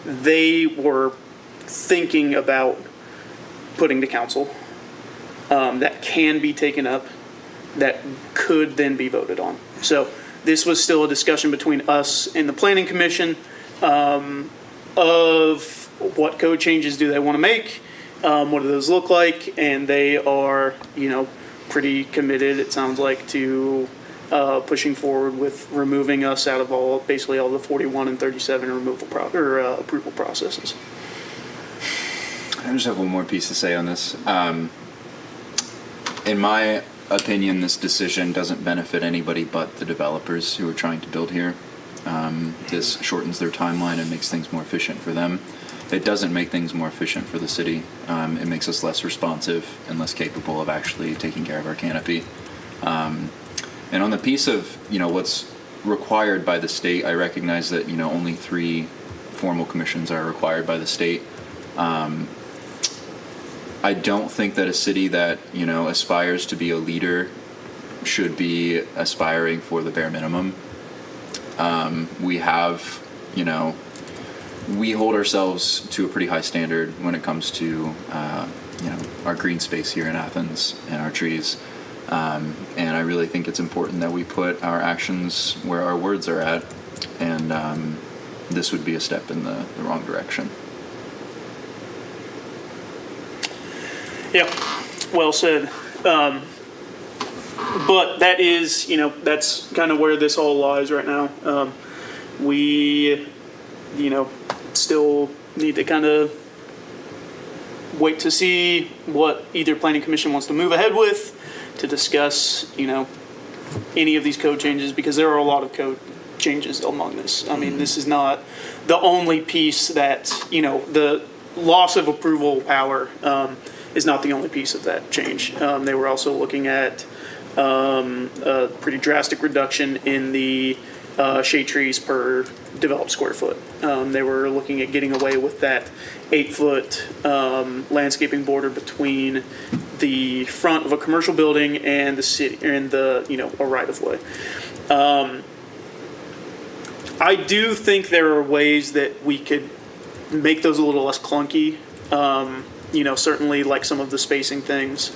they were thinking about putting to council, that can be taken up, that could then be voted on. So this was still a discussion between us and the planning commission, of what code changes do they want to make, what do those look like, and they are, pretty committed, it sounds like, to pushing forward with removing us out of basically all the 41 and 37 approval processes. I just have one more piece to say on this. In my opinion, this decision doesn't benefit anybody but the developers who are trying to build here. This shortens their timeline and makes things more efficient for them. It doesn't make things more efficient for the city. It makes us less responsive and less capable of actually taking care of our canopy. And on the piece of, what's required by the state, I recognize that, only 3 formal commissions are required by the state. I don't think that a city that, aspires to be a leader should be aspiring for the bare minimum. We have, we hold ourselves to a pretty high standard when it comes to, our green space here in Athens and our trees. And I really think it's important that we put our actions where our words are at. And this would be a step in the wrong direction. Yeah, well said. But that is, that's kind of where this all lies right now. We, still need to kind of wait to see what either planning commission wants to move ahead with to discuss, any of these code changes, because there are a lot of code changes among this. I mean, this is not the only piece that, the loss of approval power is not the only piece of that change. They were also looking at a pretty drastic reduction in the shade trees per developed square foot. They were looking at getting away with that 8-foot landscaping border between the front of a commercial building and the city, and a right of way. I do think there are ways that we could make those a little less clunky. Certainly like some of the spacing things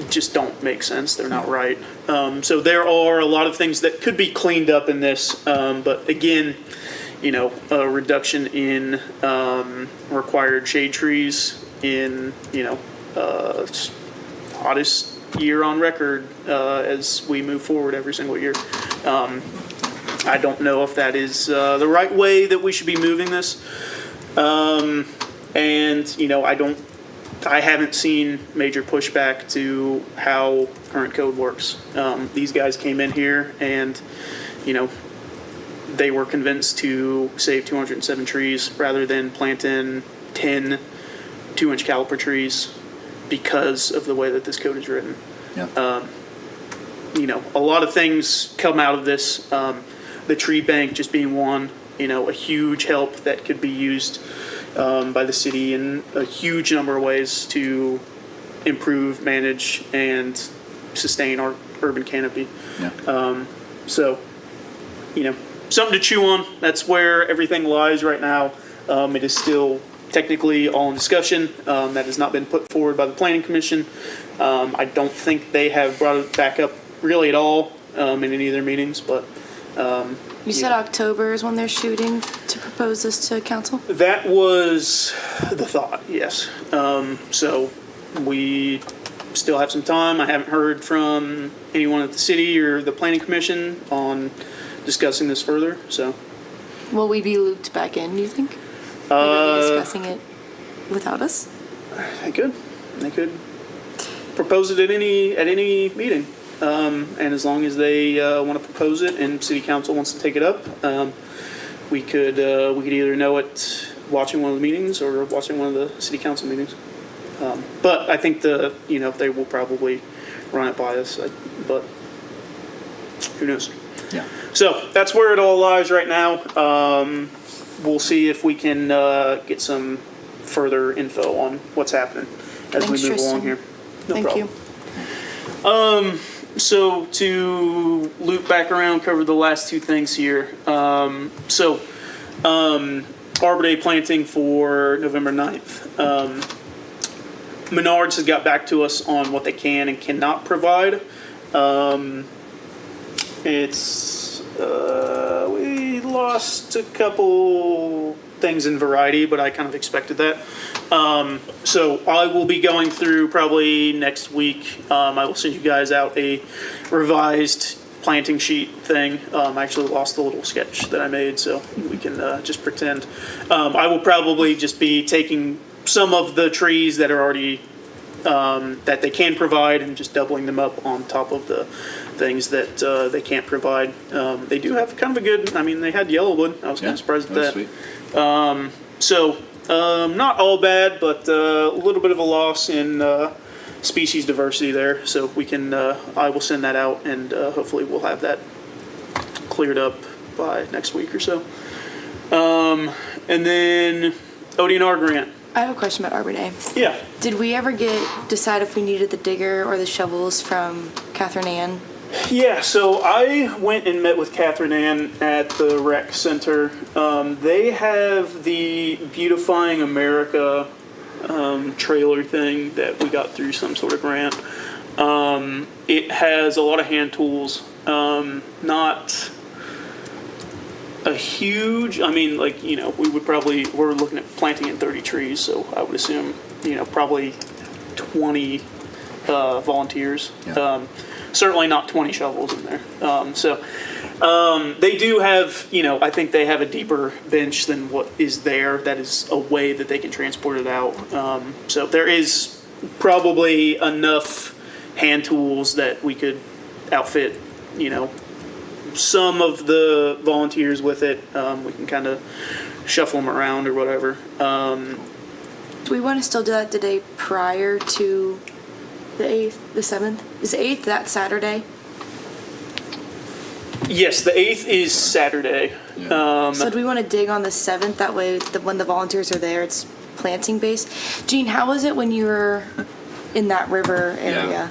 just don't make sense. They're not right. So there are a lot of things that could be cleaned up in this. But again, a reduction in required shade trees in, hottest year on record as we move forward every single year. I don't know if that is the right way that we should be moving this. I haven't seen major pushback to how current code works. These guys came in here and, they were convinced to save 207 trees rather than plant in 10 2-inch caliper trees because of the way that this code is written. Yeah. A lot of things come out of this. The tree bank just being one, a huge help that could be used by the city in a huge number of ways to improve, manage, and sustain our urban canopy. Yeah. Something to chew on. That's where everything lies right now. It is still technically all in discussion. That has not been put forward by the Planning Commission. I don't think they have brought it back up really at all in any of their meetings, but You said October is when they're shooting to propose this to council? that was the thought, yes. So we still have some time. I haven't heard from anyone at the city or the Planning Commission on discussing this further, so. Will we be looped back in, you think? Or are we discussing it without us? They could propose it at any meeting. And as long as they want to propose it and city council wants to take it up, we could either know it watching one of the meetings or watching one of the city council meetings. But I think they will probably run it by us, but who knows? Yeah. So that's where it all lies right now. We'll see if we can get some further info on what's happening as we move along here. No Thank problem. you. So to loop back around, cover the last two things here. Arbor Day planting for November 9th. Menards has got back to us on what they can and cannot provide. We lost a couple things in variety, but I kind of expected that. So I will be going through probably next week. I will send you guys out a revised planting sheet thing. I actually lost the little sketch that I made, so we can just pretend. I will probably just be taking some of the trees that are already that they can provide and just doubling them up on top of the things that they can't provide. They do have kind of a good, they had yellowwood. I was kind of surprised at that. Sweet. Not all bad, but a little bit of a loss in species diversity there. So we can, I will send that out, and hopefully we'll have that cleared up by next week or so. And then ODNR grant. I have a question about Arbor Day. Yeah. Did we ever decide if we needed the digger or the shovels from Catherine Ann? Yeah, so I went and met with Catherine Ann at the rec center. They have the Beautifying America trailer thing that we got through some sort of grant. It has a lot of hand tools, not a huge, we're looking at planting in 30 trees, so I would assume, probably 20 volunteers. Yeah. Certainly not 20 shovels in there. They do have, I think they have a deeper bench than what is there. That is a way that they can transport it out. So there is probably enough hand tools that we could outfit, some of the volunteers with it. We can kind of shuffle them around or whatever. Do we want to still do that the day prior to the 8th, the 7th? Is the 8th that Saturday? Yes, the 8th is Saturday. So do we want to dig on the 7th? That way, when the volunteers are there, it's planting based. Jean, how was it when you were in that river area?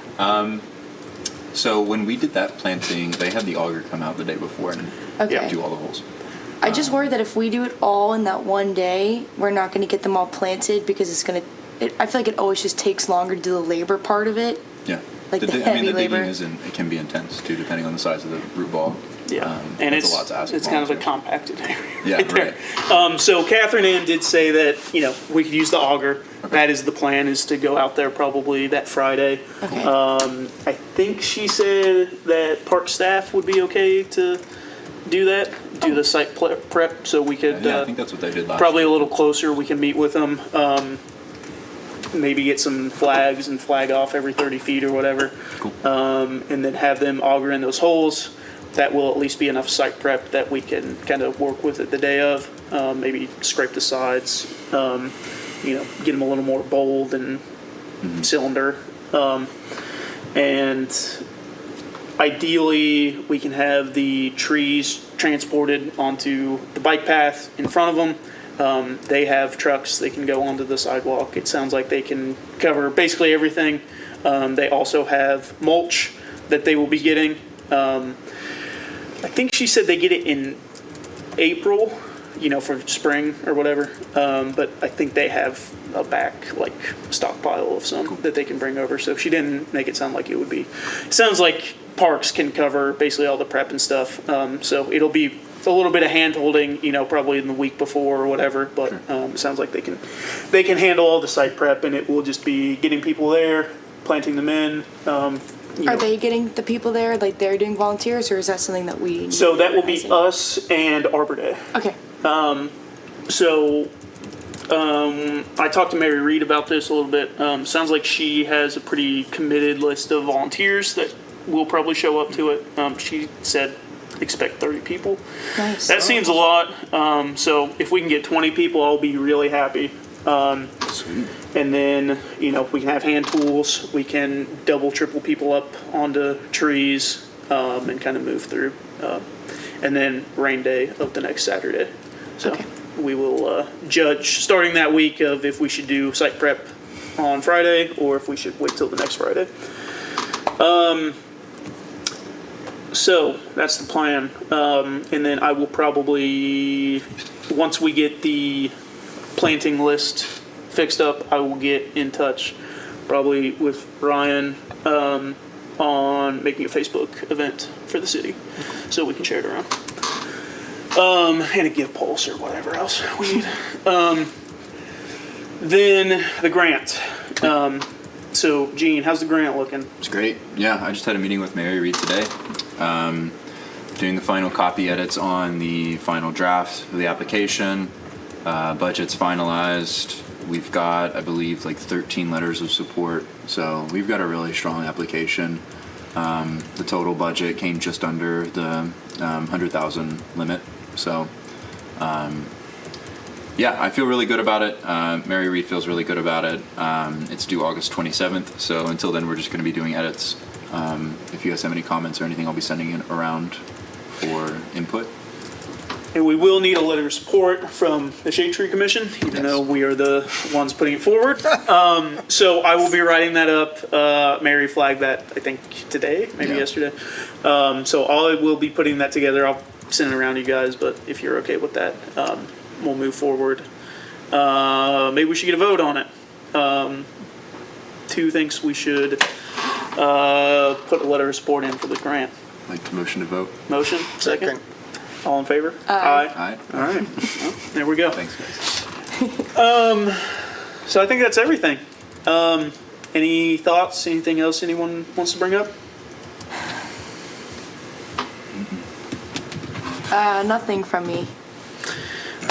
So when we did that planting, they had the auger come out the day before and Okay. do all the holes. I just worry that if we do it all in that one day, we're not going to get them all planted because it's going to. I feel like it always just takes longer to do the labor part of it. Yeah. Like the I mean, heavy the digging labor. it can be intense too, depending on the size of the root ball. Yeah, and that's it's a lot to ask it's of kind of a volunteers. compacted area. Yeah, there. right. So Catherine Ann did say that we could use the auger. That is the plan, is to go out there probably that Friday. Okay. I think she said that park staff would be okay to do that, do the site prep, so we could Yeah, I think that's what they did last probably year. a little closer. We can meet with them. Maybe get some flags and flag off every 30 feet or whatever. Cool. And then have them auger in those holes. That will at least be enough site prep that we can kind of work with it the day of. Maybe scrape the sides, get them a little more bold and cylinder. And ideally, we can have the trees transported onto the bike path in front of them. They have trucks, they can go onto the sidewalk. It sounds like they can cover basically everything. They also have mulch that they will be getting. I think she said they get it in April, for spring or whatever. But I think they have a back stockpile of some that they can bring over. So she didn't make it sound like it would be. It sounds like parks can cover basically all the prep and stuff. So it'll be a little bit of hand holding, probably in the week before or whatever. But it sounds like they can handle all the site prep, and it will just be getting people there, planting them in. Are they getting the people there, like they're doing volunteers, or is that something that we? So that will be organizing? us and Arbor Day. Okay. So I talked to Mary Reed about this a little bit. Sounds like she has a pretty committed list of volunteers that will probably show up to it. She said expect 30 people. Nice. That seems a lot. So if we can get 20 people, I'll be really happy. Sweet. And then, we can have hand tools. We can double, triple people up onto trees and kind of move through. And then rain day of the next Saturday. So Okay. we will judge starting that week of if we should do site prep on Friday or if we should wait till the next Friday. So that's the plan. And then I will probably, once we get the planting list fixed up, I will get in touch probably with Ryan on making a Facebook event for the city so we can share it around. And a give pulse or whatever else we need. Then the grant. So Gene, how's the grant looking? It's great. Yeah, I just had a meeting with Mary Reed today. Doing the final copy edits on the final draft of the application. Budget's finalized. We've got, I believe, 13 letters of support. So we've got a really strong application. The total budget came just under the 100,000 limit. So, yeah, I feel really good about it. Mary Reed feels really good about it. It's due August 27th. So until then, we're just going to be doing edits. If you guys have any comments or anything, I'll be sending it around for input. And we will need a letter of support from the Shade Tree Commission, even Yes. though we are the ones putting it forward. So I will be writing that up. Mary flagged that, I think, today, maybe Yeah. yesterday. So I will be putting that together. I'll send it around to you guys, but if you're okay with that, we'll move forward. Maybe we should get a vote on it. Two thinks we should put a letter of support in for the grant. Like to motion to vote. Motion, second? All in favor? Aye. All right. Well, there we go. Thanks, guys. So I think that's everything. Any thoughts? Anything else anyone wants to bring up? Nothing from me.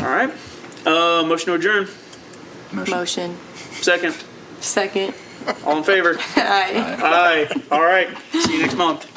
All right. Motion to adjourn. Motion. Second. Second. All in favor? Aye. Aye. All right. See you next month.